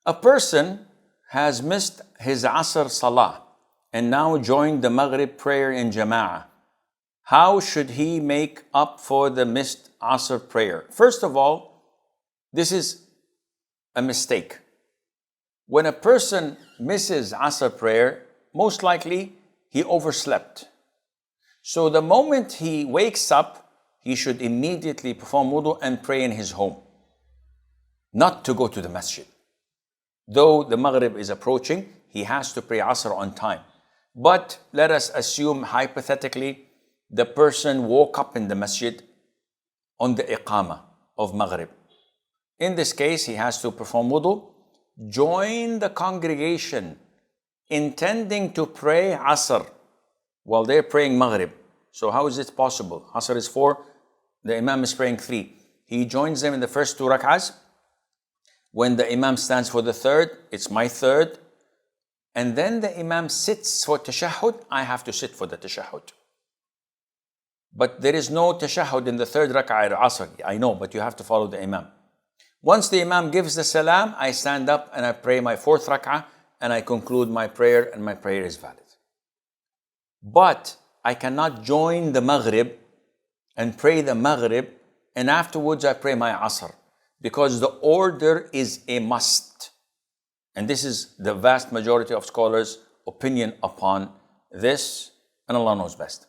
A person has missed his Asr Salah and now joined the Maghrib prayer in Jama'ah. How should he make up for the missed Asr prayer? First of all, this is a mistake. When a person misses Asr prayer, most likely he overslept. So the moment he wakes up, he should immediately perform wudu and pray in his home, not to go to the masjid. Though the Maghrib is approaching, he has to pray Asr on time. But let us assume hypothetically the person woke up in the masjid on the iqamah of Maghrib. In this case, he has to perform wudu, join the congregation intending to pray Asr while they're praying Maghrib. So how is it possible? Asr is 4, the Imam is praying 3. He joins them in the first 2 rak'ahs. When the Imam stands for the third, it's my third. And then the Imam sits for tashahhud, I have to sit for the tashahhud. But there is no tashahhud in the third rak'ah al-Asr. I know, but you have to follow the Imam. Once the Imam gives the salam, I stand up and I pray my 4th rak'ah and I conclude my prayer and my prayer is valid. But I cannot join the Maghrib and pray the Maghrib and afterwards I pray my Asr, because the order is a must. And this is the vast majority of scholars' opinion upon this, and Allah knows best.